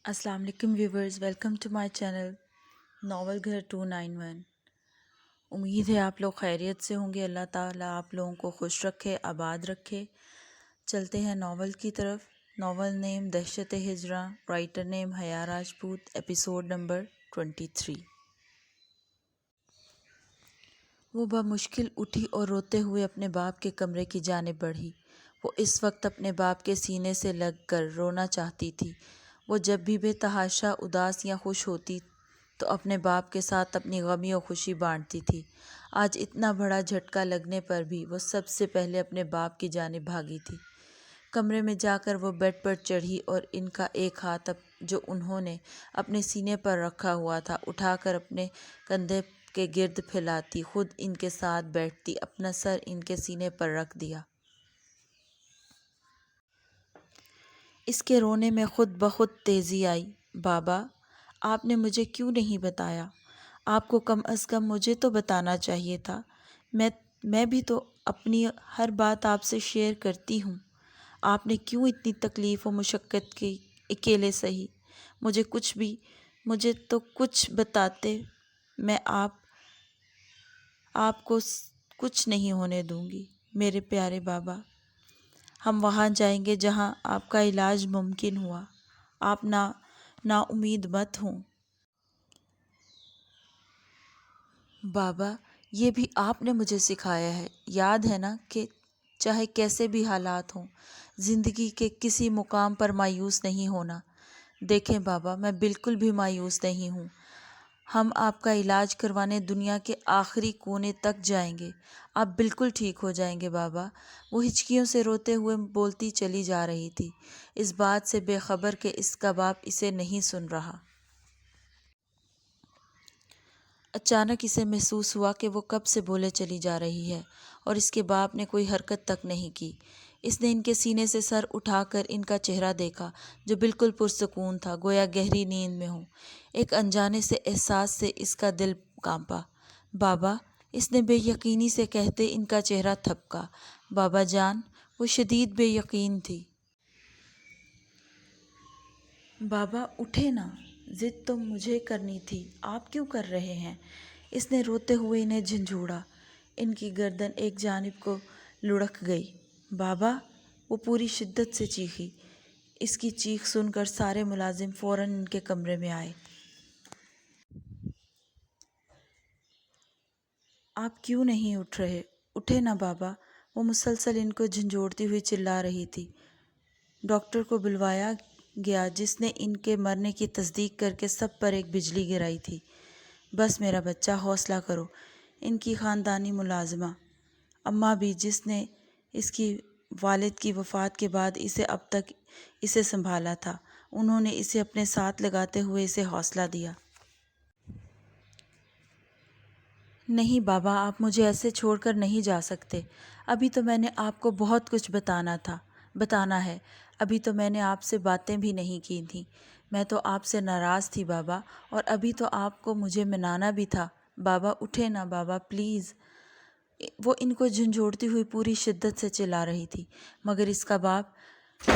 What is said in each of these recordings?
السلام علیکم viewers, welcome to my channel novel گھر 291۔ امید ہے آپ لوگ خیریت سے ہوں گے۔ اللہ تعالیٰ آپ لوگوں کو خوش رکھے، آباد رکھے۔ چلتے ہیں ناول کی طرف۔ ناول نیم دہشت ہجراں، رائٹر نیم حیا راجپوت، ایپیسوڈ نمبر 23۔ وہ بمشکل اٹھی اور روتے ہوئے اپنے باپ کے کمرے کی جانب بڑھی۔ وہ اس وقت اپنے باپ کے سینے سے لگ کر رونا چاہتی تھی۔ وہ جب بھی بے تحاشا اداس یا خوش ہوتی تو اپنے باپ کے ساتھ اپنی غمی و خوشی بانٹتی تھی۔ آج اتنا بڑا جھٹکا لگنے پر بھی وہ سب سے پہلے اپنے باپ کی جانب بھاگی تھی۔ کمرے میں جا کر وہ بیڈ پر چڑھی اور ان کا ایک ہاتھ جو انہوں نے اپنے سینے پر رکھا ہوا تھا اٹھا کر اپنے کندھے کے گرد پھیلاتی، خود ان کے ساتھ بیٹھتی، اپنا سر ان کے سینے پر رکھ دیا۔ اس کے رونے میں خود بخود تیزی آئی۔ بابا، آپ نے مجھے کیوں نہیں بتایا؟ آپ کو کم از کم مجھے تو بتانا چاہیے تھا۔ میں بھی تو اپنی ہر بات آپ سے شیئر کرتی ہوں۔ آپ نے کیوں اتنی تکلیف و مشقت کی، اکیلے سہی؟ مجھے تو کچھ بتاتے، میں آپ کو کچھ نہیں ہونے دوں گی۔ میرے پیارے بابا، ہم وہاں جائیں گے جہاں آپ کا علاج ممکن ہوا۔ آپ نا امید مت ہوں۔ بابا، یہ بھی آپ نے مجھے سکھایا ہے، یاد ہے نا کہ چاہے کیسے بھی حالات ہوں، زندگی کے کسی مقام پر مایوس نہیں ہونا۔ دیکھیں بابا، میں بالکل بھی مایوس نہیں ہوں۔ ہم آپ کا علاج کروانے دنیا کے آخری کونے تک جائیں گے۔ آپ بالکل ٹھیک ہو جائیں گے بابا۔ وہ ہچکیوں سے روتے ہوئے بولتی چلی جا رہی تھی، اس بات سے بے خبر کہ اس کا باپ اسے نہیں سن رہا۔ اچانک اسے محسوس ہوا کہ وہ کب سے بولے چلی جا رہی ہے اور اس کے باپ نے کوئی حرکت تک نہیں کی۔ اس نے ان کے سینے سے سر اٹھا کر ان کا چہرہ دیکھا جو بالکل پرسکون تھا، گویا گہری نیند میں ہو۔ ایک انجانے سے احساس سے اس کا دل کانپا۔ بابا، اس نے بے یقینی سے کہتے ان کا چہرہ تھپکا۔ بابا جان، وہ شدید بے یقین تھی۔ بابا اٹھے نا، ضد تو مجھے کرنی تھی، آپ کیوں کر رہے ہیں؟ اس نے روتے ہوئے انہیں جھنجھوڑا۔ ان کی گردن ایک جانب کو لڑک گئی۔ بابا، وہ پوری شدت سے چیخی۔ اس کی چیخ سن کر سارے ملازم فوراً ان کے کمرے میں آئے۔ آپ کیوں نہیں اٹھ رہے؟ اٹھے نا بابا، وہ مسلسل ان کو جھنجھوڑتی ہوئی چلا رہی تھی۔ ڈاکٹر کو بلوایا گیا جس نے ان کے مرنے کی تصدیق کر کے سب پر ایک بجلی گرائی تھی۔ بس میرا بچہ، حوصلہ کرو۔ ان کی خاندانی ملازمہ اماں بھی، جس نے اس کی والد کی وفات کے بعد اسے اب تک اسے سنبھالا تھا، انہوں نے اسے اپنے ساتھ لگاتے ہوئے اسے حوصلہ دیا۔ نہیں بابا، آپ مجھے ایسے چھوڑ کر نہیں جا سکتے۔ ابھی تو میں نے آپ کو بہت کچھ بتانا ہے۔ ابھی تو میں نے آپ سے باتیں بھی نہیں کی تھیں۔ میں تو آپ سے ناراض تھی بابا، اور ابھی تو آپ کو مجھے منانا بھی تھا۔ بابا اٹھے نا بابا، پلیز۔ وہ ان کو جھنجھوڑتی ہوئی پوری شدت سے چلا رہی تھی، مگر اس کا باپ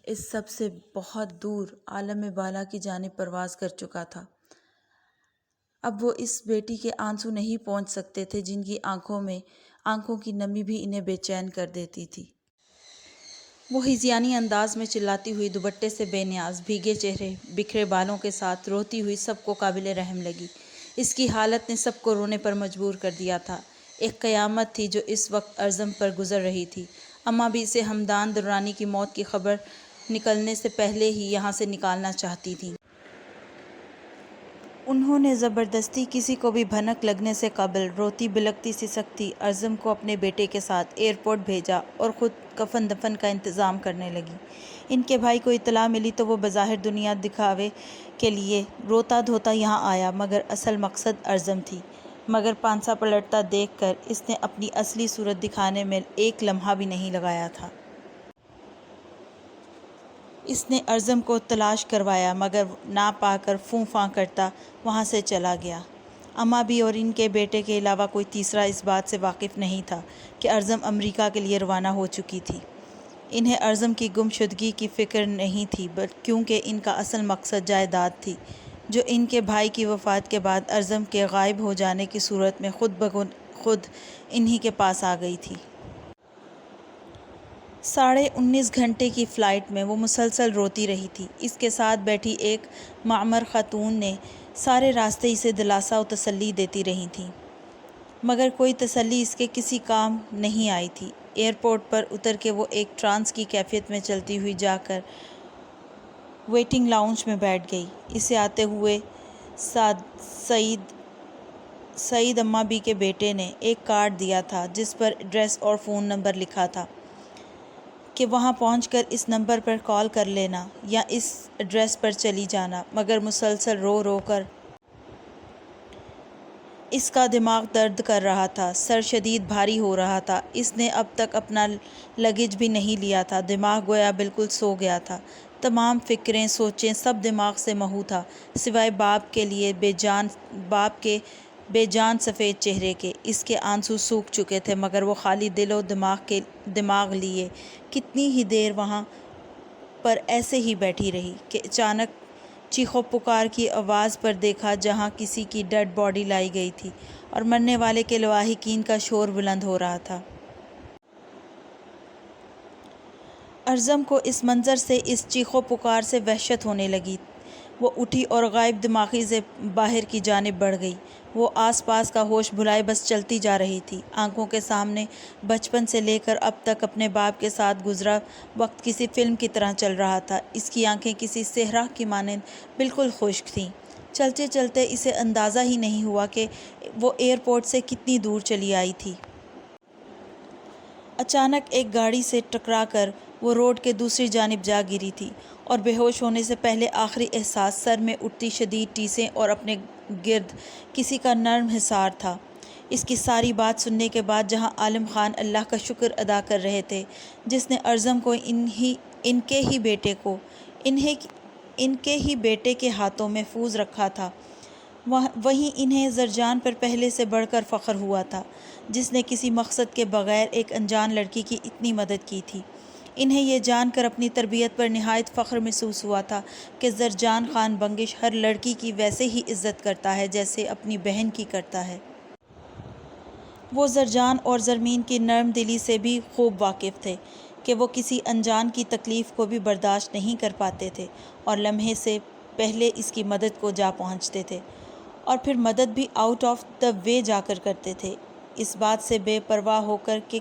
اس سب سے بہت دور عالم بالا کی جانب پرواز کر چکا تھا۔ اب وہ اس بیٹی کے آنسو نہیں پہنچ سکتے تھے جن کی آنکھوں کی نمی بھی انہیں بے چین کر دیتی تھی۔ وہ ہذیانی انداز میں چلاتی ہوئی دوپٹے سے بے نیاز، بھیگے چہرے، بکھرے بالوں کے ساتھ روتی ہوئی سب کو قابل رحم لگی۔ اس کی حالت نے سب کو رونے پر مجبور کر دیا تھا۔ ایک قیامت تھی جو اس وقت ارزم پر گزر رہی تھی۔ اماں بھی اسے ہمدان درانی کی موت کی خبر نکلنے سے پہلے ہی یہاں سے نکالنا چاہتی تھیں۔ انہوں نے زبردستی کسی کو بھی بھنک لگنے سے قبل روتی بلکتی سسکتی ارزم کو اپنے بیٹے کے ساتھ ایئرپورٹ بھیجا اور خود کفن دفن کا انتظام کرنے لگی۔ ان کے بھائی کو اطلاع ملی تو وہ بظاہر دنیا دکھاوے کے لیے روتا دھوتا یہاں آیا، مگر اصل مقصد ارزم تھی۔ مگر پانسا پلٹتا دیکھ کر اس نے اپنی اصلی صورت دکھانے میں ایک لمحہ بھی نہیں لگایا تھا۔ اس نے ارزم کو تلاش کروایا، مگر نہ پا کر فوں فاں کرتا وہاں سے چلا گیا۔ اماں بھی اور ان کے بیٹے کے علاوہ کوئی تیسرا اس بات سے واقف نہیں تھا کہ ارزم امریکہ کے لیے روانہ ہو چکی تھی۔ انہیں ارزم کی گمشدگی کی فکر نہیں تھی، کیونکہ ان کا اصل مقصد جائیداد تھی، جو ان کے بھائی کی وفات کے بعد ارزم کے غائب ہو جانے کی صورت میں خود انہی کے پاس آ گئی تھی۔ 19.5 گھنٹے کی فلائٹ میں وہ مسلسل روتی رہی تھی۔ اس کے ساتھ بیٹھی ایک معمر خاتون نے سارے راستے اسے دلاسا و تسلی دیتی رہی تھیں، مگر کوئی تسلی اس کے کسی کام نہیں آئی تھی۔ ایئرپورٹ پر اتر کے وہ ایک ٹرانس کی کیفیت میں چلتی ہوئی جا کر ویٹنگ لاؤنج میں بیٹھ گئی۔ اسے آتے ہوئے سعید اماں بی کے بیٹے نے ایک کارڈ دیا تھا جس پر ایڈریس اور فون نمبر لکھا تھا کہ وہاں پہنچ کر اس نمبر پر کال کر لینا یا اس ایڈریس پر چلی جانا، مگر مسلسل رو رو کر اس کا دماغ درد کر رہا تھا، سر شدید بھاری ہو رہا تھا۔ اس نے اب تک اپنا لگیج بھی نہیں لیا تھا، دماغ گویا بالکل سو گیا تھا، تمام فکریں سوچیں سب دماغ سے محو تھا، سوائے باپ کے بے جان سفید چہرے کے۔ اس کے آنسو سوکھ چکے تھے، مگر وہ خالی دل و دماغ لیے کتنی ہی دیر وہاں پر ایسے ہی بیٹھی رہی کہ اچانک چیخ و پکار کی آواز پر دیکھا جہاں کسی کی ڈیڈ باڈی لائی گئی تھی اور مرنے والے کے لواحقین کا شور بلند ہو رہا تھا۔ ارزم کو اس منظر سے، اس چیخ و پکار سے وحشت ہونے لگی۔ وہ اٹھی اور غائب دماغی سے باہر کی جانب بڑھ گئی۔ وہ آس پاس کا ہوش بھلائے بس چلتی جا رہی تھی۔ آنکھوں کے سامنے بچپن سے لے کر اب تک اپنے باپ کے ساتھ گزرا وقت کسی فلم کی طرح چل رہا تھا۔ اس کی آنکھیں کسی صحرا کی مانند بالکل خشک تھیں۔ چلتے چلتے اسے اندازہ ہی نہیں ہوا کہ وہ ایئرپورٹ سے کتنی دور چلی آئی تھی۔ اچانک ایک گاڑی سے ٹکرا کر وہ روڈ کے دوسری جانب جا گری تھی اور بے ہوش ہونے سے پہلے آخری احساس سر میں اٹھتی شدید ٹیسیں اور اپنے گرد کسی کا نرم حصار تھا۔ اس کی ساری بات سننے کے بعد جہاں عالم خان اللہ کا شکر ادا کر رہے تھے جس نے ارزم کو ان کے ہی بیٹے کے ہاتھوں محفوظ رکھا تھا، وہیں انہیں زرجان پر پہلے سے بڑھ کر فخر ہوا تھا جس نے کسی مقصد کے بغیر ایک انجان لڑکی کی اتنی مدد کی تھی۔ انہیں یہ جان کر اپنی تربیت پر نہایت فخر محسوس ہوا تھا کہ زرجان خان بنگش ہر لڑکی کی ویسے ہی عزت کرتا ہے جیسے اپنی بہن کی کرتا ہے۔ وہ زرجان اور زرمین کی نرم دلی سے بھی خوب واقف تھے کہ وہ کسی انجان کی تکلیف کو بھی برداشت نہیں کر پاتے تھے اور لمحے سے پہلے اس کی مدد کو جا پہنچتے تھے، اور پھر مدد بھی آؤٹ آف دا وے جا کر کرتے تھے، اس بات سے بے پرواہ ہو کر کہ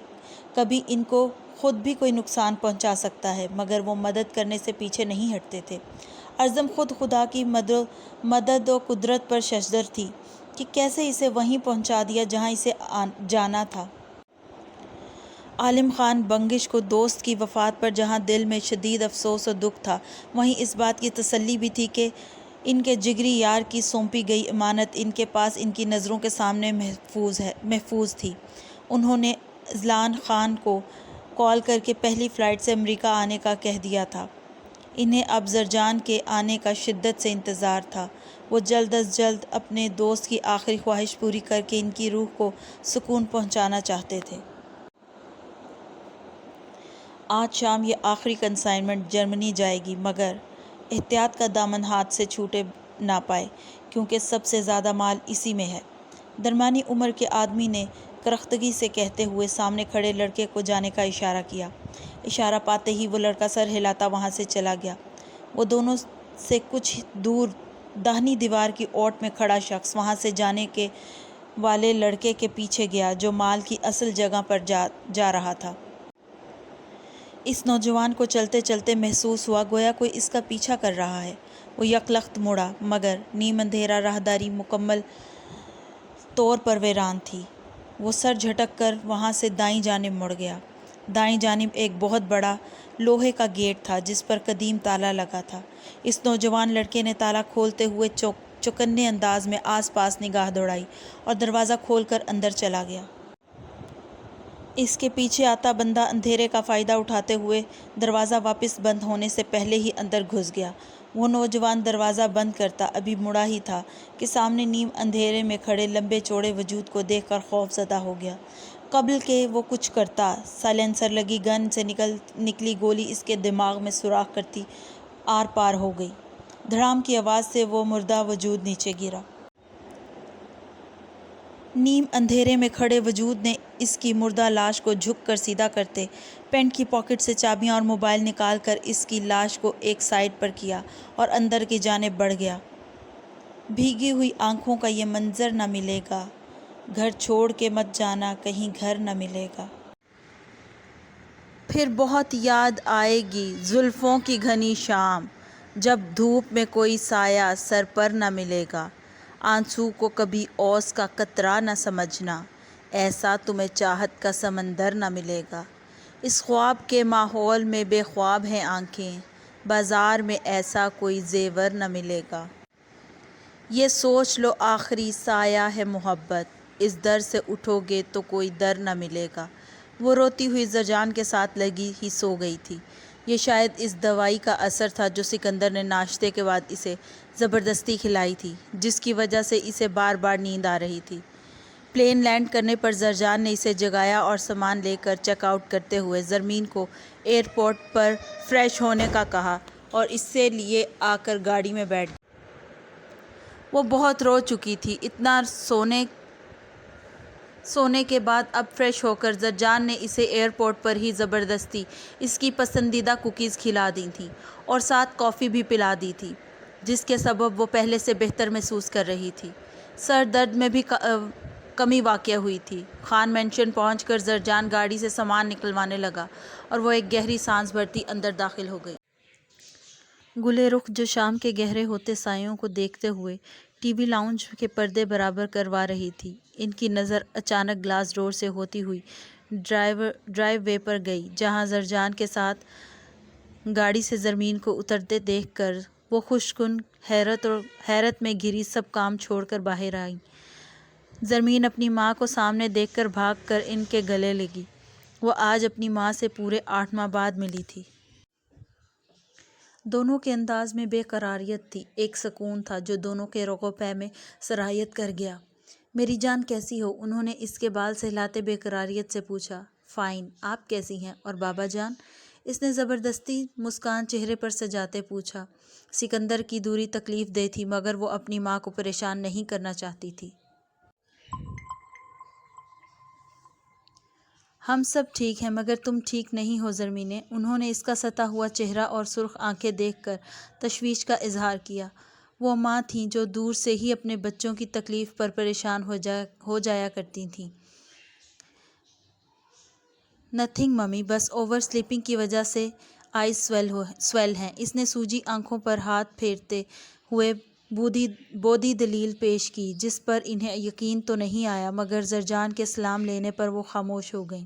کبھی ان کو خود بھی کوئی نقصان پہنچا سکتا ہے، مگر وہ مدد کرنے سے پیچھے نہیں ہٹتے تھے۔ ارزم خود خدا کی مدد و قدرت پر ششدر تھی کہ کیسے اسے وہیں پہنچا دیا جہاں اسے جانا تھا۔ عالم خان بنگش کو دوست کی وفات پر جہاں دل میں شدید افسوس و دکھ تھا، وہیں اس بات کی تسلی بھی تھی کہ ان کے جگری یار کی سونپی گئی امانت ان کے پاس ان کی نظروں کے سامنے محفوظ تھی۔ انہوں نے اذلان خان کو کال کر کے پہلی فلائٹ سے امریکہ آنے کا کہہ دیا تھا۔ انہیں اب زرجان کے آنے کا شدت سے انتظار تھا۔ وہ جلد از جلد اپنے دوست کی آخری خواہش پوری کر کے ان کی روح کو سکون پہنچانا چاہتے تھے۔ آج شام یہ آخری کنسائنمنٹ جرمنی جائے گی، مگر احتیاط کا دامن ہاتھ سے چھوٹے نہ پائے، کیونکہ سب سے زیادہ مال اسی میں ہے۔ درمیانی عمر کے آدمی نے کرختگی سے کہتے ہوئے سامنے کھڑے لڑکے کو جانے کا اشارہ کیا۔ اشارہ پاتے ہی وہ لڑکا سر ہلاتا وہاں سے چلا گیا۔ وہ دونوں سے کچھ دور داہنی دیوار کی اوٹ میں کھڑا شخص وہاں سے جانے کے والے لڑکے کے پیچھے گیا جو مال کی اصل جگہ پر جا رہا تھا۔ اس نوجوان کو چلتے چلتے محسوس ہوا گویا کوئی اس کا پیچھا کر رہا ہے۔ وہ یکلخت مڑا، مگر نیم اندھیرا راہداری مکمل طور پر ویران تھی۔ وہ سر جھٹک کر وہاں سے دائیں جانب مڑ گیا۔ دائیں جانب ایک بہت بڑا لوہے کا گیٹ تھا جس پر قدیم تالا لگا تھا۔ اس نوجوان لڑکے نے تالا کھولتے ہوئے چوکنے انداز میں آس پاس نگاہ دوڑائی اور دروازہ کھول کر اندر چلا گیا۔ اس کے پیچھے آتا بندہ اندھیرے کا فائدہ اٹھاتے ہوئے دروازہ واپس بند ہونے سے پہلے ہی اندر گھس گیا۔ وہ نوجوان دروازہ بند کرتا ابھی مڑا ہی تھا کہ سامنے نیم اندھیرے میں کھڑے لمبے چوڑے وجود کو دیکھ کر خوف زدہ ہو گیا۔ قبل کہ وہ کچھ کرتا۔ سائلنسر لگی گن سے نکلی گولی اس کے دماغ میں سوراخ کرتی آر پار ہو گئی۔ دھڑام کی آواز سے وہ مردہ وجود نیچے گرا۔ نیم اندھیرے میں کھڑے وجود نے اس کی مردہ لاش کو جھک کر سیدھا کرتے پینٹ کی پاکٹ سے چابیاں اور موبائل نکال کر اس کی لاش کو ایک سائیڈ پر کیا اور اندر کی جانب بڑھ گیا۔ بھیگی ہوئی آنکھوں کا یہ منظر نہ ملے گا، گھر چھوڑ کے مت جانا، کہیں گھر نہ ملے گا۔ پھر بہت یاد آئے گی زلفوں کی گھنی شام، جب دھوپ میں کوئی سایہ سر پر نہ ملے گا۔ آنسو کو کبھی اوس کا قطرہ نہ سمجھنا، ایسا تمہیں چاہت کا سمندر نہ ملے گا۔ اس خواب کے ماحول میں بے خواب ہیں آنکھیں، بازار میں ایسا کوئی زیور نہ ملے گا۔ یہ سوچ لو آخری سایہ ہے محبت، اس در سے اٹھو گے تو کوئی در نہ ملے گا۔ وہ روتی ہوئی زرجان کے ساتھ لگی ہی سو گئی تھی۔ یہ شاید اس دوائی کا اثر تھا جو سکندر نے ناشتے کے بعد اسے زبردستی کھلائی تھی، جس کی وجہ سے اسے بار بار نیند آ رہی تھی۔ پلین لینڈ کرنے پر زرجان نے اسے جگایا اور سامان لے کر چیک آؤٹ کرتے ہوئے زرمین کو ایئرپورٹ پر فریش ہونے کا کہا اور اس سے لیے آ کر گاڑی میں بیٹھ گئی۔ وہ بہت رو چکی تھی۔ اتنا سونے کے بعد اب فریش ہو کر زرجان نے اسے ایئرپورٹ پر ہی زبردستی اس کی پسندیدہ کوکیز کھلا دی تھیں اور ساتھ کافی بھی پلا دی تھی، جس کے سبب وہ پہلے سے بہتر محسوس کر رہی تھی۔ سر درد میں بھی کمی واقع ہوئی تھی۔ خان مینشن پہنچ کر زرجان گاڑی سے سامان نکلوانے لگا اور وہ ایک گہری سانس بھرتی اندر داخل ہو گئی۔ گلے رخ جو شام کے گہرے ہوتے سایوں کو دیکھتے ہوئے ٹی وی لاؤنج کے پردے برابر کروا رہی تھی، ان کی نظر اچانک گلاس ڈور سے ہوتی ہوئی ڈرائیو وے پر گئی، جہاں زرجان کے ساتھ گاڑی سے زرمین کو اترتے دیکھ کر وہ خوشکن حیرت میں گھری سب کام چھوڑ کر باہر آئی۔ زرمین اپنی ماں کو سامنے دیکھ کر بھاگ کر ان کے گلے لگی۔ وہ آج اپنی ماں سے پورے 8 ماہ بعد ملی تھی۔ دونوں کے انداز میں بے قراریت تھی، ایک سکون تھا جو دونوں کے رگ و پے میں سرایت کر گیا۔ میری جان کیسی ہو؟ انہوں نے اس کے بال سہلاتے بے قراریت سے پوچھا۔ فائن، آپ کیسی ہیں؟ اور بابا جان؟ اس نے زبردستی مسکان چہرے پر سجاتے پوچھا۔ سکندر کی دوری تکلیف دہ تھی مگر وہ اپنی ماں کو پریشان نہیں کرنا چاہتی تھی۔ ہم سب ٹھیک ہیں مگر تم ٹھیک نہیں ہو زرمینے۔ انہوں نے اس کا ستا ہوا چہرہ اور سرخ آنکھیں دیکھ کر تشویش کا اظہار کیا۔ وہ ماں تھیں جو دور سے ہی اپنے بچوں کی تکلیف پر پریشان ہو جایا کرتی تھیں۔ نتھنگ ممی، بس اوور سلیپنگ کی وجہ سے آئیز سویل ہیں۔ اس نے سوجی آنکھوں پر ہاتھ پھیرتے ہوئے بودھی دلیل پیش کی جس پر انہیں یقین تو نہیں آیا، مگر زرجان کے سلام لینے پر وہ خاموش ہو گئیں۔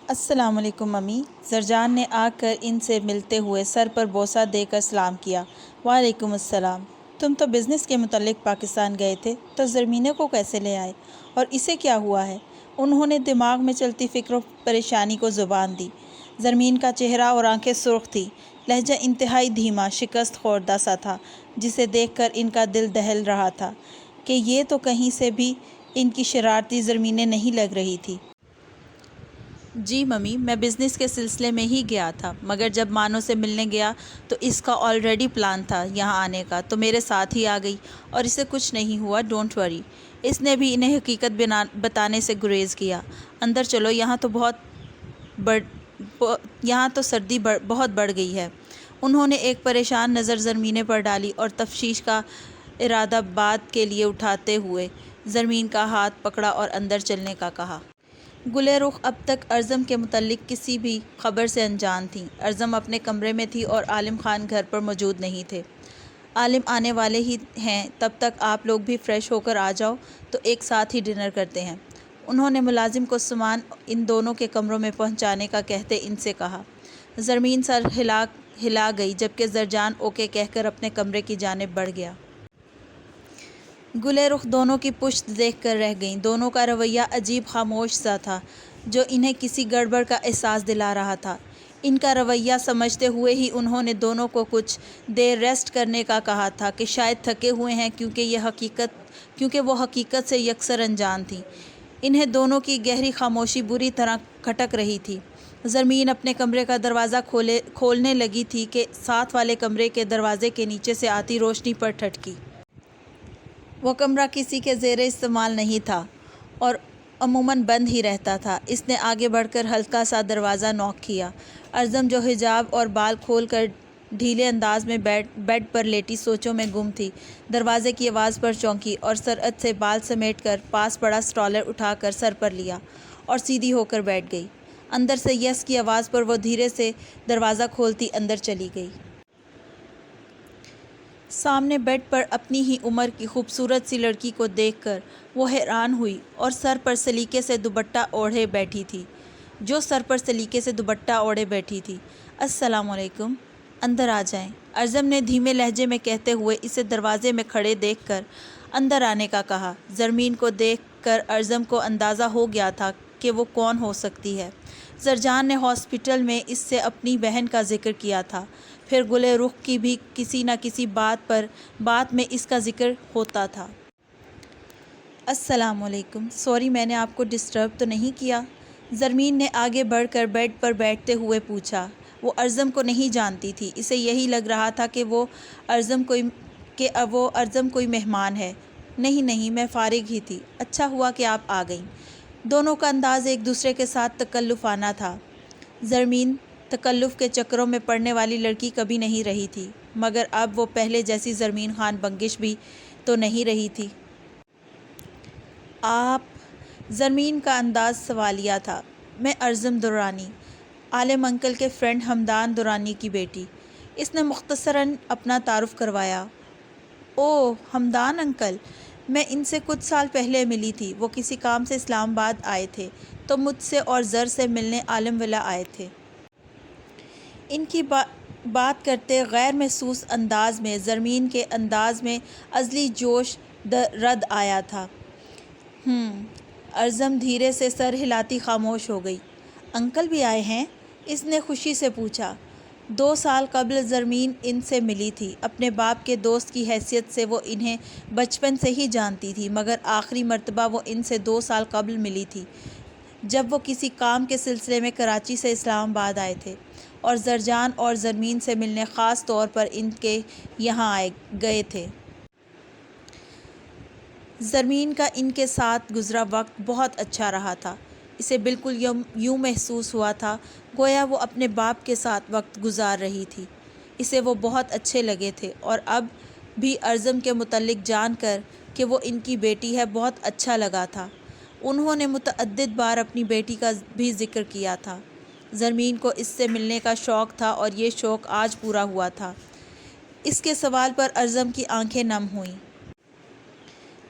السلام علیکم ممی۔ زرجان نے آ کر ان سے ملتے ہوئے سر پر بوسہ دے کر سلام کیا۔ وعلیکم السلام۔ تم تو بزنس کے متعلق پاکستان گئے تھے، تو زرمینے کو کیسے لے آئے اور اسے کیا ہوا ہے؟ انہوں نے دماغ میں چلتی فکر و پریشانی کو زبان دی۔ زرمین کا چہرہ اور آنکھیں سرخ تھیں، لہجہ انتہائی دھیما، شکست خوردہ سا تھا، جسے دیکھ کر ان کا دل دہل رہا تھا کہ یہ تو کہیں سے بھی ان کی شرارتی زرمینے نہیں لگ رہی تھی۔ جی ممی، میں بزنس کے سلسلے میں ہی گیا تھا، مگر جب مانو سے ملنے گیا تو اس کا آلریڈی پلان تھا یہاں آنے کا، تو میرے ساتھ ہی آ گئی اور اسے کچھ نہیں ہوا، ڈونٹ وری۔ اس نے بھی انہیں حقیقت بتانے سے گریز کیا۔ اندر چلو، یہاں تو سردی بہت بڑھ گئی ہے۔ انہوں نے ایک پریشان نظر زرمینے پر ڈالی اور تفتیش کا ارادہ بعد کے لیے اٹھاتے ہوئے زرمین کا ہاتھ پکڑا اور اندر چلنے کا کہا۔ گلے رخ اب تک ارزم کے متعلق کسی بھی خبر سے انجان تھیں۔ ارزم اپنے کمرے میں تھی اور عالم خان گھر پر موجود نہیں تھے۔ عالم آنے والے ہی ہیں، تب تک آپ لوگ بھی فریش ہو کر آ جاؤ تو ایک ساتھ ہی ڈنر کرتے ہیں۔ انہوں نے ملازم کو سامان ان دونوں کے کمروں میں پہنچانے کا کہتے ان سے کہا۔ زرمین سر ہلا گئی جبکہ زرجان اوکے کہہ کر اپنے کمرے کی جانب بڑھ گیا۔ گلے رخ دونوں کی پشت دیکھ کر رہ گئیں۔ دونوں کا رویہ عجیب خاموش سا تھا جو انہیں کسی گڑبڑ کا احساس دلا رہا تھا۔ ان کا رویہ سمجھتے ہوئے ہی انہوں نے دونوں کو کچھ دیر ریسٹ کرنے کا کہا تھا کہ شاید تھکے ہوئے ہیں کیونکہ وہ حقیقت سے یکسر انجان تھیں۔ انہیں دونوں کی گہری خاموشی بری طرح کھٹک رہی تھی۔ زرمین اپنے کمرے کا دروازہ کھولنے لگی تھی کہ ساتھ والے کمرے کے دروازے کے نیچے سے آتی روشنی پر ٹھٹکی۔ وہ کمرہ کسی کے زیر استعمال نہیں تھا اور عموماً بند ہی رہتا تھا۔ اس نے آگے بڑھ کر ہلکا سا دروازہ نوک کیا۔ ارزم جو حجاب اور بال کھول کر ڈھیلے انداز میں بیڈ پر لیٹی سوچوں میں گم تھی، دروازے کی آواز پر چونکی اور سرعت سے بال سمیٹ کر پاس پڑا اسٹالر اٹھا کر سر پر لیا اور سیدھی ہو کر بیٹھ گئی۔ اندر سے یس کی آواز پر وہ دھیرے سے دروازہ کھولتی اندر چلی گئی۔ سامنے بیڈ پر اپنی ہی عمر کی خوبصورت سی لڑکی کو دیکھ کر وہ حیران ہوئی اور سر پر سلیقے سے دوپٹہ اوڑھے بیٹھی تھی۔ السلام علیکم، اندر آ جائیں، ارزم نے دھیمے لہجے میں کہتے ہوئے اسے دروازے میں کھڑے دیکھ کر اندر آنے کا کہا۔ زرمین کو دیکھ کر ارزم کو اندازہ ہو گیا تھا کہ وہ کون ہو سکتی ہے۔ زرجان نے ہاسپٹل میں اس سے اپنی بہن کا ذکر کیا تھا، پھر گلے رخ کی بھی کسی نہ کسی بات میں اس کا ذکر ہوتا تھا۔ السلام علیکم، سوری میں نے آپ کو ڈسٹرب تو نہیں کیا؟ زرمین نے آگے بڑھ کر بیڈ پر بیٹھتے ہوئے پوچھا۔ وہ ارزم کو نہیں جانتی تھی، اسے یہی لگ رہا تھا کہ وہ ارزم کوئی مہمان ہے۔ نہیں، میں فارغ ہی تھی، اچھا ہوا کہ آپ آ گئیں۔ دونوں کا انداز ایک دوسرے کے ساتھ تکلفانہ تھا۔ زرمین تکلف کے چکروں میں پڑنے والی لڑکی کبھی نہیں رہی تھی، مگر اب وہ پہلے جیسی زرمین خان بنگش بھی تو نہیں رہی تھی۔ آپ؟ زرمین کا انداز سوالیہ تھا۔ میں ارزم درانی، عالم انکل کے فرینڈ ہمدان درانی کی بیٹی۔ اس نے مختصراً اپنا تعارف کروایا۔ اوہ، ہمدان انکل، میں ان سے کچھ سال پہلے ملی تھی۔ وہ کسی کام سے اسلام آباد آئے تھے تو مجھ سے اور زر سے ملنے عالم ولا آئے تھے۔ ان کی بات کرتے غیر محسوس انداز میں زرمین کے انداز میں ازلی جوش رد آیا تھا۔ ارزم دھیرے سے سر ہلاتی خاموش ہو گئی۔ انکل بھی آئے ہیں؟ اس نے خوشی سے پوچھا۔ 2 سال قبل زرمین ان سے ملی تھی۔ اپنے باپ کے دوست کی حیثیت سے وہ انہیں بچپن سے ہی جانتی تھی، مگر آخری مرتبہ وہ ان سے 2 سال قبل ملی تھی، جب وہ کسی کام کے سلسلے میں کراچی سے اسلام آباد آئے تھے اور زرجان اور زرمین سے ملنے خاص طور پر ان کے یہاں گئے تھے۔ زرمین کا ان کے ساتھ گزرا وقت بہت اچھا رہا تھا۔ اسے بالکل یوں محسوس ہوا تھا گویا وہ اپنے باپ کے ساتھ وقت گزار رہی تھی۔ اسے وہ بہت اچھے لگے تھے اور اب بھی ارزم کے متعلق جان کر کہ وہ ان کی بیٹی ہے بہت اچھا لگا تھا۔ انہوں نے متعدد بار اپنی بیٹی کا بھی ذکر کیا تھا۔ زرمین کو اس سے ملنے کا شوق تھا اور یہ شوق آج پورا ہوا تھا۔ اس کے سوال پر ارزم کی آنکھیں نم ہوئیں۔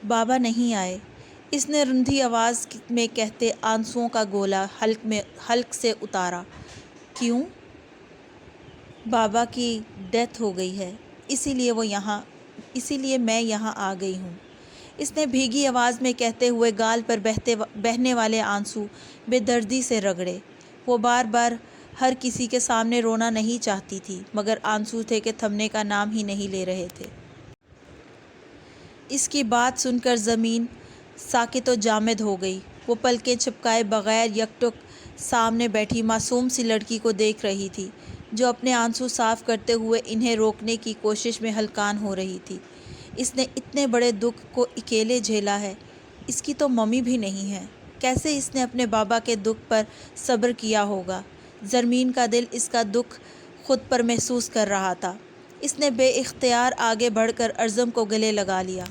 بابا نہیں آئے؟ اس نے رندھی آواز میں کہتے آنسوؤں کا گولا حلق سے اتارا۔ کیوں؟ بابا کی ڈیتھ ہو گئی ہے، اسی لیے میں یہاں آ گئی ہوں۔ اس نے بھیگی آواز میں کہتے ہوئے گال پر بہنے والے آنسو بے دردی سے رگڑے۔ وہ بار بار ہر کسی کے سامنے رونا نہیں چاہتی تھی، مگر آنسو تھے کہ تھمنے کا نام ہی نہیں لے رہے تھے۔ اس کی بات سن کر زمین ساکت و جامد ہو گئی۔ وہ پلکیں چھپکائے بغیر یکٹک سامنے بیٹھی معصوم سی لڑکی کو دیکھ رہی تھی، جو اپنے آنسو صاف کرتے ہوئے انہیں روکنے کی کوشش میں ہلکان ہو رہی تھی۔ اس نے اتنے بڑے دکھ کو اکیلے جھیلا ہے، اس کی تو ممی بھی نہیں ہے۔ کیسے اس نے اپنے بابا کے دکھ پر صبر کیا ہوگا؟ زرمین کا دل اس کا دکھ خود پر محسوس کر رہا تھا۔ اس نے بے اختیار آگے بڑھ کر ارزم کو گلے لگا لیا۔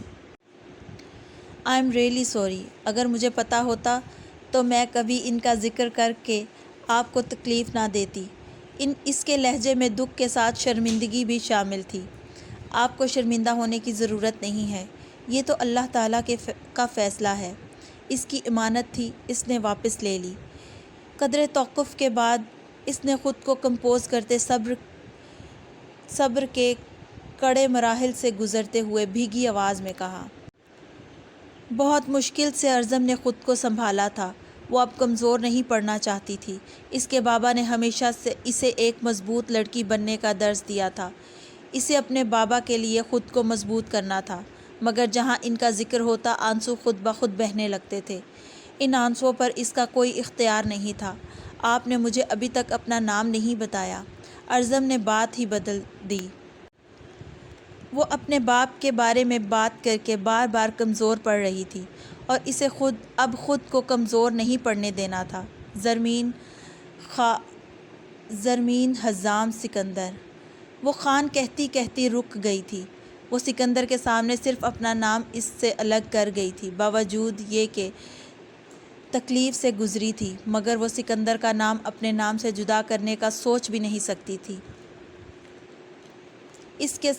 آئی ایم ریئلی سوری، اگر مجھے پتہ ہوتا تو میں کبھی ان کا ذکر کر کے آپ کو تکلیف نہ دیتی۔ اس کے لہجے میں دکھ کے ساتھ شرمندگی بھی شامل تھی۔ آپ کو شرمندہ ہونے کی ضرورت نہیں ہے، یہ تو اللہ تعالیٰ کا فیصلہ ہے۔ اس کی امانت تھی، اس نے واپس لے لی۔ قدرے توقف کے بعد اس نے خود کو کمپوز کرتے صبر کے کڑے مراحل سے گزرتے ہوئے بھیگی آواز میں کہا۔ بہت مشکل سے ارزم نے خود کو سنبھالا تھا۔ وہ اب کمزور نہیں پڑنا چاہتی تھی۔ اس کے بابا نے ہمیشہ سے اسے ایک مضبوط لڑکی بننے کا درس دیا تھا۔ اسے اپنے بابا کے لیے خود کو مضبوط کرنا تھا، مگر جہاں ان کا ذکر ہوتا آنسو خود بخود بہنے لگتے تھے۔ ان آنسوؤں پر اس کا کوئی اختیار نہیں تھا۔ آپ نے مجھے ابھی تک اپنا نام نہیں بتایا۔ ارزم نے بات ہی بدل دی۔ وہ اپنے باپ کے بارے میں بات کر کے بار بار کمزور پڑ رہی تھی اور اسے اب خود کو کمزور نہیں پڑنے دینا تھا۔ زرمین حزام سکندر، وہ خان کہتی کہتی رک گئی تھی۔ وہ سکندر کے سامنے صرف اپنا نام اس سے الگ کر گئی تھی، باوجود یہ کہ تکلیف سے گزری تھی، مگر وہ سکندر کا نام اپنے نام سے جدا کرنے کا سوچ بھی نہیں سکتی تھی۔ اس کے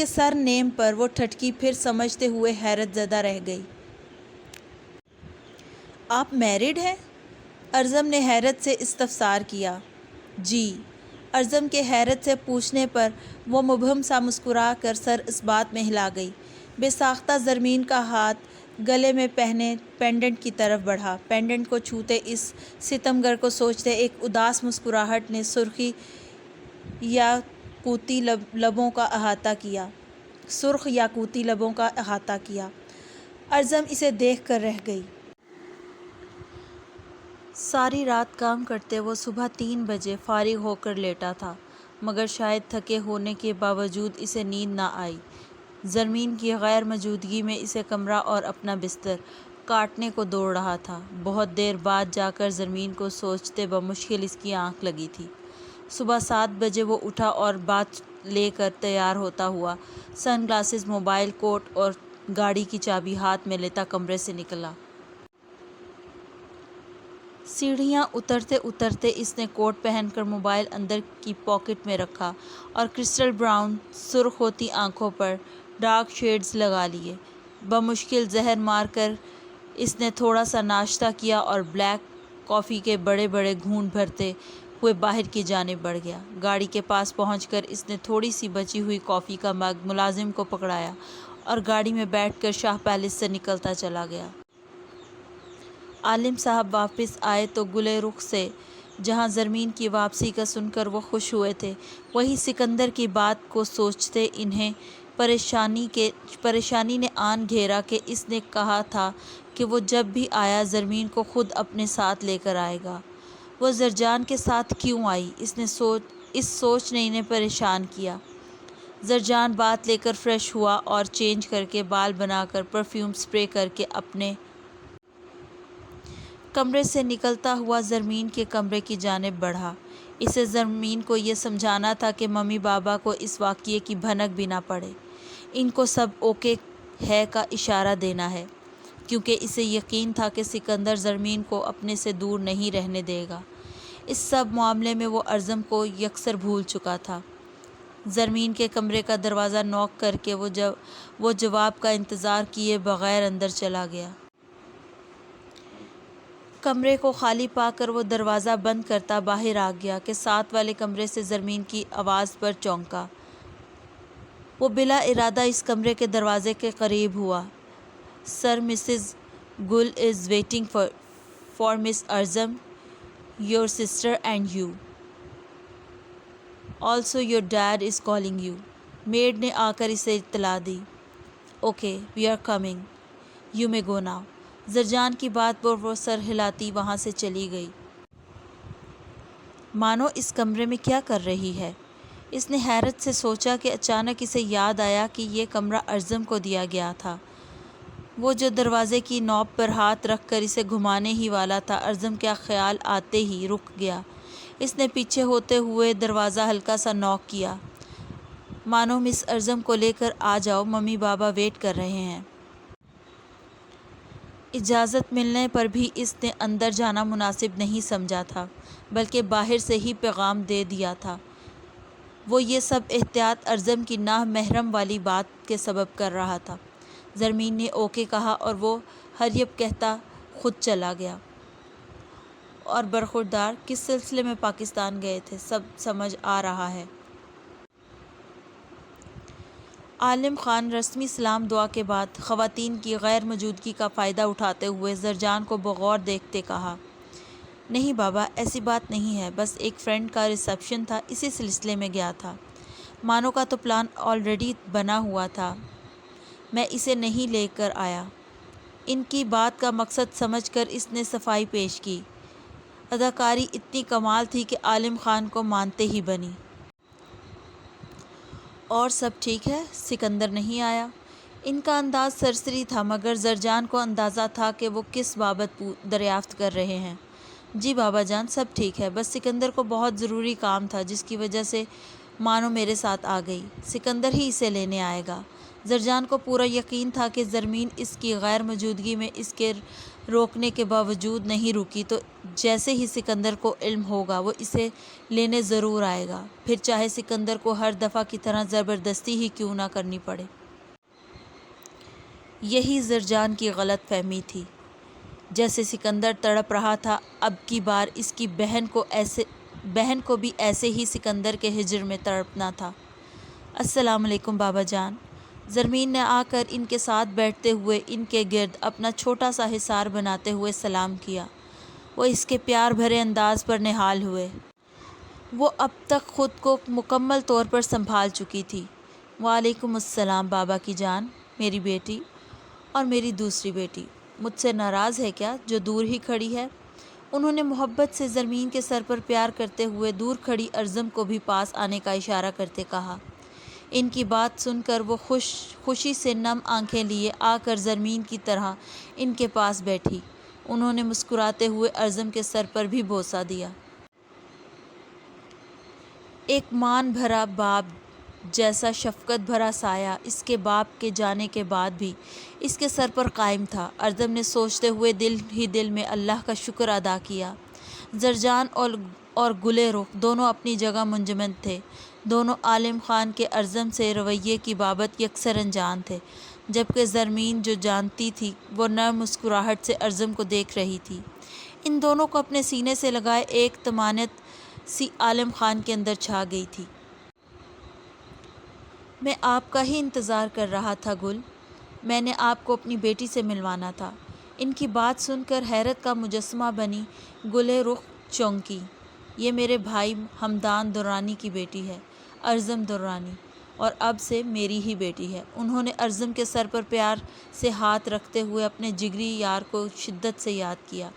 سر نیم پر وہ ٹھٹکی، پھر سمجھتے ہوئے حیرت زدہ رہ گئی۔ آپ میرڈ ہیں؟ ارزم نے حیرت سے استفسار کیا۔ جی۔ ارزم کے حیرت سے پوچھنے پر وہ مبہم سا مسکرا کر سر اس بات میں ہلا گئی۔ بے ساختہ زرمین کا ہاتھ گلے میں پہنے پینڈنٹ کی طرف بڑھا۔ پینڈنٹ کو چھوتے اس ستمگر کو سوچتے ایک اداس مسکراہٹ نے سرخ یاقوتی لبوں کا احاطہ کیا۔ ارزم اسے دیکھ کر رہ گئی۔ ساری رات کام کرتے وہ صبح 3 بجے فارغ ہو کر لیٹا تھا، مگر شاید تھکے ہونے کے باوجود اسے نیند نہ آئی۔ زرمین کی غیر موجودگی میں اسے کمرہ اور اپنا بستر کاٹنے کو دوڑ رہا تھا۔ بہت دیر بعد جا کر زرمین کو سوچتے بمشکل اس کی آنکھ لگی تھی۔ صبح 7 بجے وہ اٹھا اور باتھ لے کر تیار ہوتا ہوا سن گلاسز، موبائل، کوٹ اور گاڑی کی چابی ہاتھ میں لیتا کمرے سے نکلا۔ سیڑھیاں اترتے اترتے اس نے کوٹ پہن کر موبائل اندر کی پاکٹ میں رکھا اور کرسٹل براؤن سرخ ہوتی آنکھوں پر ڈارک شیڈز لگا لیے۔ بمشکل زہر مار کر اس نے تھوڑا سا ناشتہ کیا اور بلیک کافی کے بڑے بڑے گھونٹ بھرتے ہوئے باہر کی جانب بڑھ گیا۔ گاڑی کے پاس پہنچ کر اس نے تھوڑی سی بچی ہوئی کافی کا مگ ملازم کو پکڑایا اور گاڑی میں بیٹھ کر شاہ پیلس سے نکلتا چلا گیا۔ عالم صاحب واپس آئے تو گلے رخ سے، جہاں زرمین کی واپسی کا سن کر وہ خوش ہوئے تھے، وہیں سکندر کی بات کو سوچتے انہیں پریشانی نے آن گھیرا کہ اس نے کہا تھا کہ وہ جب بھی آیا زرمین کو خود اپنے ساتھ لے کر آئے گا۔ وہ زرجان کے ساتھ کیوں آئی؟ اس سوچ نے انہیں پریشان کیا۔ زرجان بات لے کر فریش ہوا اور چینج کر کے بال بنا کر پرفیوم سپرے کر کے اپنے کمرے سے نکلتا ہوا زرمین کے کمرے کی جانب بڑھا۔ اسے زرمین کو یہ سمجھانا تھا کہ ممی بابا کو اس واقعے کی بھنک بھی نہ پڑے۔ ان کو سب اوکے ہے کا اشارہ دینا ہے، کیونکہ اسے یقین تھا کہ سکندر زرمین کو اپنے سے دور نہیں رہنے دے گا۔ اس سب معاملے میں وہ ارزم کو یکسر بھول چکا تھا۔ زرمین کے کمرے کا دروازہ نوک کر کے وہ جواب کا انتظار کیے بغیر اندر چلا گیا۔ کمرے کو خالی پا کر وہ دروازہ بند کرتا باہر آ گیا کہ ساتھ والے کمرے سے زرمین کی آواز پر چونکا۔ وہ بلا ارادہ اس کمرے کے دروازے کے قریب ہوا۔ Sir mrs Gul is waiting for miss Arzam, your sister and you. Also your dad is calling you. Maid نے آ کر اسے اطلاع دی۔ Okay, we are coming, you may go now. Zarjan کی بات پر وہ سر ہلاتی وہاں سے چلی گئی۔ مانو اس کمرے میں کیا کر رہی ہے؟ اس نے حیرت سے سوچا کہ اچانک اسے یاد آیا کہ یہ کمرہ ارزم کو دیا گیا تھا۔ وہ جو دروازے کی نوب پر ہاتھ رکھ کر اسے گھمانے ہی والا تھا، ارزم کا خیال آتے ہی رک گیا۔ اس نے پیچھے ہوتے ہوئے دروازہ ہلکا سا نوک کیا۔ مانو مس ارزم کو لے کر آ جاؤ، ممی بابا ویٹ کر رہے ہیں۔ اجازت ملنے پر بھی اس نے اندر جانا مناسب نہیں سمجھا تھا، بلکہ باہر سے ہی پیغام دے دیا تھا۔ وہ یہ سب احتیاط ارزم کی نامحرم والی بات کے سبب کر رہا تھا۔ زرمین نے اوکے کہا اور وہ ہریب کہتا خود چلا گیا۔ اور برخوردار کس سلسلے میں پاکستان گئے تھے؟ سب سمجھ آ رہا ہے۔ عالم خان رسمی سلام دعا کے بعد خواتین کی غیر موجودگی کا فائدہ اٹھاتے ہوئے زرجان کو بغور دیکھتے کہا، نہیں بابا، ایسی بات نہیں ہے، بس ایک فرینڈ کا ریسیپشن تھا، اسی سلسلے میں گیا تھا۔ مانو کا تو پلان آلریڈی بنا ہوا تھا، میں اسے نہیں لے کر آیا۔ ان کی بات کا مقصد سمجھ کر اس نے صفائی پیش کی۔ اداکاری اتنی کمال تھی کہ عالم خان کو مانتے ہی بنی۔ اور سب ٹھیک ہے؟ سکندر نہیں آیا؟ ان کا انداز سرسری تھا مگر زرجان کو اندازہ تھا کہ وہ کس بابت دریافت کر رہے ہیں۔ جی بابا جان، سب ٹھیک ہے، بس سکندر کو بہت ضروری کام تھا جس کی وجہ سے مانو میرے ساتھ آ گئی۔ سکندر ہی اسے لینے آئے گا۔ زرجان کو پورا یقین تھا کہ زرمین اس کی غیر موجودگی میں اس کے روکنے کے باوجود نہیں رکی تو جیسے ہی سکندر کو علم ہوگا وہ اسے لینے ضرور آئے گا، پھر چاہے سکندر کو ہر دفعہ کی طرح زبردستی ہی کیوں نہ کرنی پڑے۔ یہی زرجان کی غلط فہمی تھی۔ جیسے سکندر تڑپ رہا تھا، اب کی بار اس کی بہن کو بھی ایسے ہی سکندر کے ہجر میں تڑپنا تھا۔ السلام علیکم بابا جان۔ زرمین نے آ کر ان کے ساتھ بیٹھتے ہوئے ان کے گرد اپنا چھوٹا سا حصار بناتے ہوئے سلام کیا۔ وہ اس کے پیار بھرے انداز پر نہال ہوئے۔ وہ اب تک خود کو مکمل طور پر سنبھال چکی تھی۔ وعلیکم السلام بابا کی جان، میری بیٹی اور میری دوسری بیٹی مجھ سے ناراض ہے کیا جو دور ہی کھڑی ہے؟ انہوں نے محبت سے زرمین کے سر پر پیار کرتے ہوئے دور کھڑی ارزم کو بھی پاس آنے کا اشارہ کرتے کہا۔ ان کی بات سن کر وہ خوشی سے نم آنکھیں لیے آ کر زرمین کی طرح ان کے پاس بیٹھی۔ انہوں نے مسکراتے ہوئے ارزم کے سر پر بھی بوسہ دیا۔ ایک مان بھرا باپ جیسا شفقت بھرا سایہ اس کے باپ کے جانے کے بعد بھی اس کے سر پر قائم تھا۔ ارزم نے سوچتے ہوئے دل ہی دل میں اللہ کا شکر ادا کیا۔ زرجان اور گل رخ دونوں اپنی جگہ منجمد تھے۔ دونوں عالم خان کے ارزم سے رویے کی بابت یکسر انجان تھے، جبکہ زرمین جو جانتی تھی وہ نرم مسکراہٹ سے ارزم کو دیکھ رہی تھی۔ ان دونوں کو اپنے سینے سے لگائے ایک طمانینت سی عالم خان کے اندر چھا گئی تھی۔ میں آپ کا ہی انتظار کر رہا تھا گل، میں نے آپ کو اپنی بیٹی سے ملوانا تھا۔ ان کی بات سن کر حیرت کا مجسمہ بنی گل رخ چونکی۔ یہ میرے بھائی ہمدان درانی کی بیٹی ہے، ارزم درانی، اور اب سے میری ہی بیٹی ہے۔ انہوں نے ارزم کے سر پر پیار سے ہاتھ رکھتے ہوئے اپنے جگری یار کو شدت سے یاد کیا۔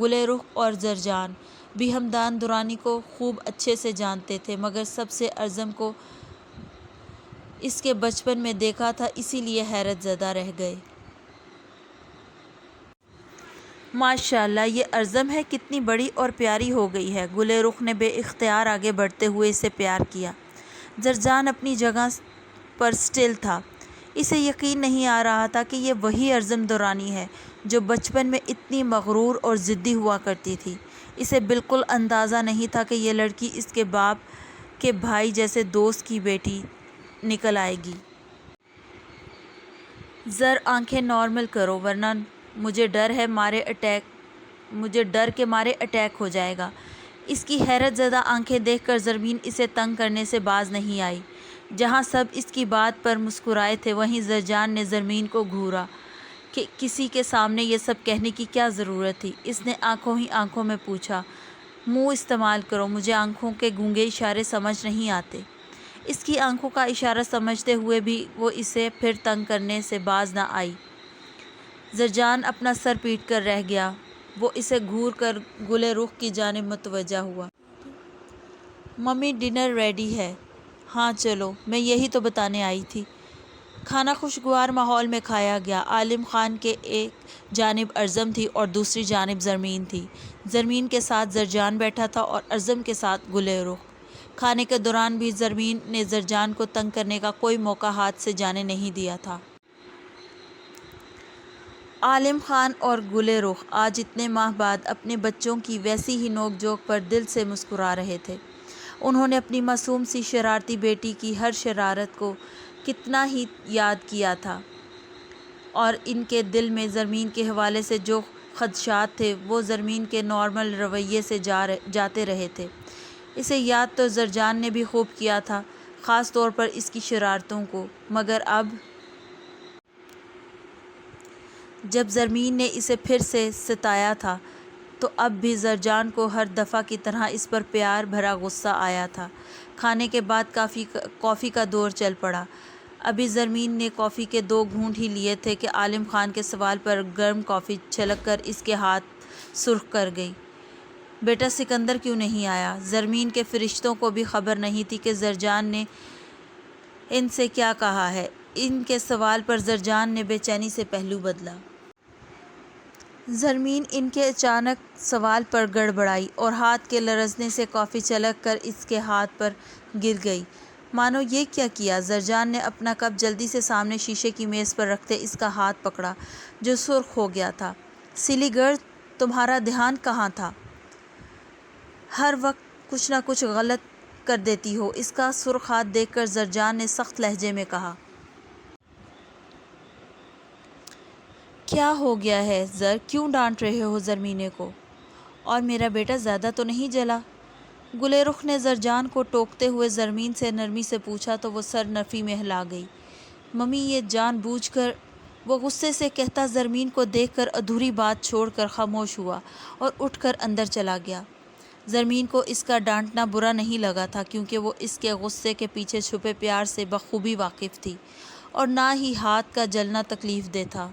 گل رخ اور زرجان بھی ہمدان درانی کو خوب اچھے سے جانتے تھے مگر سب سے ارزم کو اس کے بچپن میں دیکھا تھا، اسی لیے حیرت زدہ رہ گئے۔ ماشاءاللہ، یہ ارزم ہے، کتنی بڑی اور پیاری ہو گئی ہے۔ گل رخ نے بے اختیار آگے بڑھتے ہوئے اسے پیار کیا۔ زرجان اپنی جگہ پر سٹل تھا۔ اسے یقین نہیں آ رہا تھا کہ یہ وہی ارزم درانی ہے جو بچپن میں اتنی مغرور اور ضدی ہوا کرتی تھی۔ اسے بالکل اندازہ نہیں تھا کہ یہ لڑکی اس کے باپ کے بھائی جیسے دوست کی بیٹی نکل آئے گی۔ زر آنکھیں نارمل کرو ورنہ مجھے ڈر کے مارے اٹیک ہو جائے گا۔ اس کی حیرت زدہ آنکھیں دیکھ کر زرمین اسے تنگ کرنے سے باز نہیں آئی۔ جہاں سب اس کی بات پر مسکرائے تھے وہیں زرجان نے زرمین کو گھورا کہ کسی کے سامنے یہ سب کہنے کی کیا ضرورت تھی۔ اس نے آنکھوں ہی آنکھوں میں پوچھا، منہ استعمال کرو، مجھے آنکھوں کے گونگے اشارے سمجھ نہیں آتے۔ اس کی آنکھوں کا اشارہ سمجھتے ہوئے بھی وہ اسے پھر تنگ کرنے سے باز نہ آئی۔ زرجان اپنا سر پیٹ کر رہ گیا۔ وہ اسے گھور کر گل رخ کی جانب متوجہ ہوا۔ ممی ڈنر ریڈی ہے۔ ہاں چلو، میں یہی تو بتانے آئی تھی۔ کھانا خوشگوار ماحول میں کھایا گیا۔ عالم خان کے ایک جانب ارزم تھی اور دوسری جانب زرمین تھی۔ زرمین کے ساتھ زرجان بیٹھا تھا اور ارزم کے ساتھ گل رخ۔ کھانے کے دوران بھی زرمین نے زرجان کو تنگ کرنے کا کوئی موقع ہاتھ سے جانے نہیں دیا تھا۔ عالم خان اور گل رخ آج اتنے ماہ بعد اپنے بچوں کی ویسی ہی نوک جھوک پر دل سے مسکرا رہے تھے۔ انہوں نے اپنی معصوم سی شرارتی بیٹی کی ہر شرارت کو کتنا ہی یاد کیا تھا اور ان کے دل میں زرمین کے حوالے سے جو خدشات تھے وہ زرمین کے نارمل رویے سے جاتے رہے تھے۔ اسے یاد تو زرجان نے بھی خوب کیا تھا، خاص طور پر اس کی شرارتوں کو، مگر اب جب زرمین نے اسے پھر سے ستایا تھا تو اب بھی زرجان کو ہر دفعہ کی طرح اس پر پیار بھرا غصہ آیا تھا۔ کھانے کے بعد کافی کا دور چل پڑا۔ ابھی زرمین نے کافی کے 2 گھونٹ ہی لیے تھے کہ عالم خان کے سوال پر گرم کافی چھلک کر اس کے ہاتھ سرخ کر گئی۔ بیٹا سکندر کیوں نہیں آیا؟ زرمین کے فرشتوں کو بھی خبر نہیں تھی کہ زرجان نے ان سے کیا کہا ہے۔ ان کے سوال پر زرجان نے بے چینی سے پہلو بدلا۔ زرمین ان کے اچانک سوال پر گڑبڑائی اور ہاتھ کے لرزنے سے کافی چھلک کر اس کے ہاتھ پر گر گئی۔ مانو یہ کیا کیا؟ زرجان نے اپنا کپ جلدی سے سامنے شیشے کی میز پر رکھتے اس کا ہاتھ پکڑا جو سرخ ہو گیا تھا۔ سلی گرل، تمہارا دھیان کہاں تھا؟ ہر وقت کچھ نہ کچھ غلط کر دیتی ہو۔ اس کا سرخ ہاتھ دیکھ کر زرجان نے سخت لہجے میں کہا۔ کیا ہو گیا ہے زر؟ کیوں ڈانٹ رہے ہو زرمینے کو؟ اور میرا بیٹا زیادہ تو نہیں جلا؟ گلے رخ نے زرجان کو ٹوکتے ہوئے زرمین سے نرمی سے پوچھا تو وہ سر نفی میں ہلا گئی۔ ممی یہ جان بوجھ کر، وہ غصے سے کہتا زرمین کو دیکھ کر ادھوری بات چھوڑ کر خاموش ہوا اور اٹھ کر اندر چلا گیا۔ زرمین کو اس کا ڈانٹنا برا نہیں لگا تھا کیونکہ وہ اس کے غصے کے پیچھے چھپے پیار سے بخوبی واقف تھی اور نہ ہی ہاتھ کا جلنا تکلیف دہ تھا۔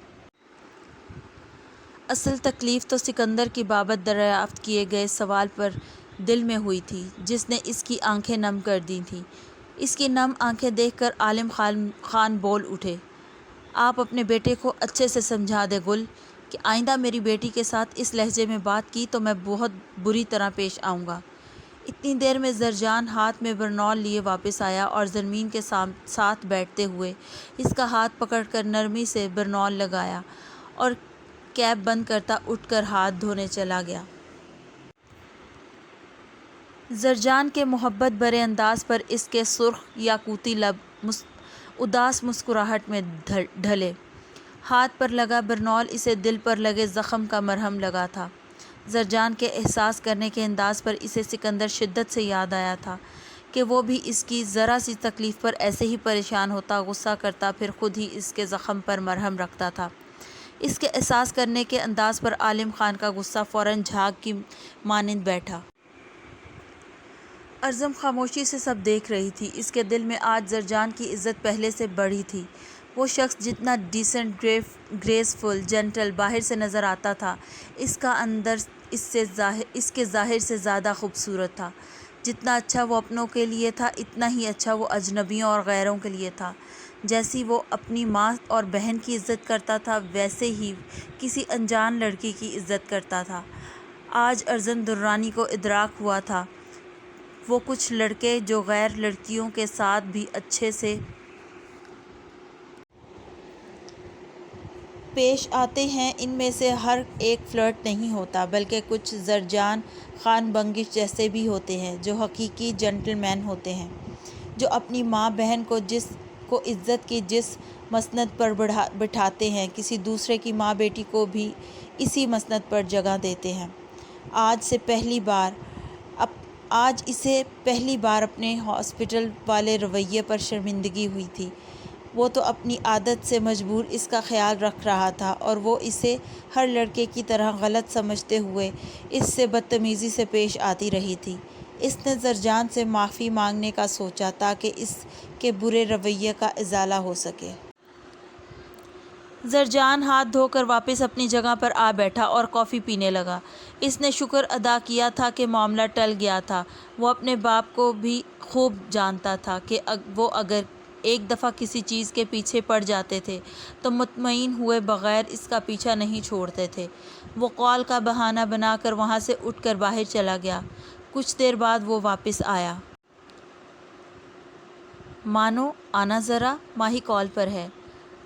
اصل تکلیف تو سکندر کی بابت دریافت کیے گئے سوال پر دل میں ہوئی تھی جس نے اس کی آنکھیں نم کر دی تھیں۔ اس کی نم آنکھیں دیکھ کر عالم خان بول اٹھے۔ آپ اپنے بیٹے کو اچھے سے سمجھا دیں گل کہ آئندہ میری بیٹی کے ساتھ اس لہجے میں بات کی تو میں بہت بری طرح پیش آؤں گا۔ اتنی دیر میں زرجان ہاتھ میں برنول لیے واپس آیا اور زرمین کے ساتھ بیٹھتے ہوئے اس کا ہاتھ پکڑ کر نرمی سے برنول لگایا اور کیپ بند کرتا اٹھ کر ہاتھ دھونے چلا گیا۔ زرجان کے محبت بھرے انداز پر اس کے سرخ یاقوتی لب اداس مسکراہٹ میں ڈھلے۔ ہاتھ پر لگا برنول اسے دل پر لگے زخم کا مرہم لگا تھا۔ زرجان کے احساس کرنے کے انداز پر اسے سکندر شدت سے یاد آیا تھا کہ وہ بھی اس کی ذرا سی تکلیف پر ایسے ہی پریشان ہوتا، غصہ کرتا، پھر خود ہی اس کے زخم پر مرہم رکھتا تھا۔ اس کے احساس کرنے کے انداز پر عالم خان کا غصہ فوراً جھاگ کی مانند بیٹھا۔ ارزم خاموشی سے سب دیکھ رہی تھی۔ اس کے دل میں آج زرجان کی عزت پہلے سے بڑھی تھی۔ وہ شخص جتنا ڈیسنٹ، گریسفل، جینٹل باہر سے نظر آتا تھا، اس کا اندر اس کے ظاہر سے زیادہ خوبصورت تھا۔ جتنا اچھا وہ اپنوں کے لیے تھا اتنا ہی اچھا وہ اجنبیوں اور غیروں کے لیے تھا۔ جیسی وہ اپنی ماں اور بہن کی عزت کرتا تھا ویسے ہی کسی انجان لڑکی کی عزت کرتا تھا۔ آج ارزم درانی کو ادراک ہوا تھا وہ کچھ لڑکے جو غیر لڑکیوں کے ساتھ بھی اچھے سے پیش آتے ہیں ان میں سے ہر ایک فلرٹ نہیں ہوتا بلکہ کچھ زرجان خان بنگش جیسے بھی ہوتے ہیں جو حقیقی جنٹل مین ہوتے ہیں، جو اپنی ماں بہن کو عزت کی جس مسند پر بٹھاتے ہیں کسی دوسرے کی ماں بیٹی کو بھی اسی مسند پر جگہ دیتے ہیں۔ آج اسے پہلی بار اپنے ہاسپٹل والے رویے پر شرمندگی ہوئی تھی۔ وہ تو اپنی عادت سے مجبور اس کا خیال رکھ رہا تھا اور وہ اسے ہر لڑکے کی طرح غلط سمجھتے ہوئے اس سے بدتمیزی سے پیش آتی رہی تھی۔ اس نے زرجان سے معافی مانگنے کا سوچا تاکہ اس کے برے رویے کا ازالہ ہو سکے۔ زرجان ہاتھ دھو کر واپس اپنی جگہ پر آ بیٹھا اور کافی پینے لگا۔ اس نے شکر ادا کیا تھا کہ معاملہ ٹل گیا تھا۔ وہ اپنے باپ کو بھی خوب جانتا تھا کہ وہ اگر ایک دفعہ کسی چیز کے پیچھے پڑ جاتے تھے تو مطمئن ہوئے بغیر اس کا پیچھا نہیں چھوڑتے تھے۔ وہ کال کا بہانہ بنا کر وہاں سے اٹھ کر باہر چلا گیا۔ کچھ دیر بعد وہ واپس آیا۔ مانو آنا ذرا، ماہی کال پر ہے۔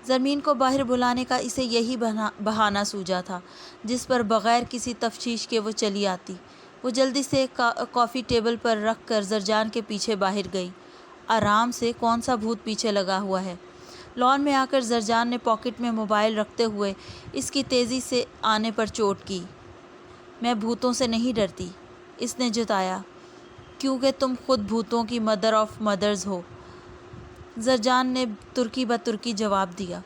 زرمین کو باہر بلانے کا اسے یہی بہانہ سوجا تھا جس پر بغیر کسی تفتیش کے وہ چلی آتی۔ وہ جلدی سے کافی ٹیبل پر رکھ کر زرجان کے پیچھے باہر گئی۔ آرام سے، کون سا بھوت پیچھے لگا ہوا ہے؟ لان میں آ کر زرجان نے پاکٹ میں موبائل رکھتے ہوئے اس کی تیزی سے آنے پر چوٹ کی۔ میں بھوتوں سے نہیں ڈرتی، اس نے جتایا، کیونکہ تم خود بھوتوں کی مدر آف مدرز ہو، زرجان نے ترکی بترکی جواب دیا۔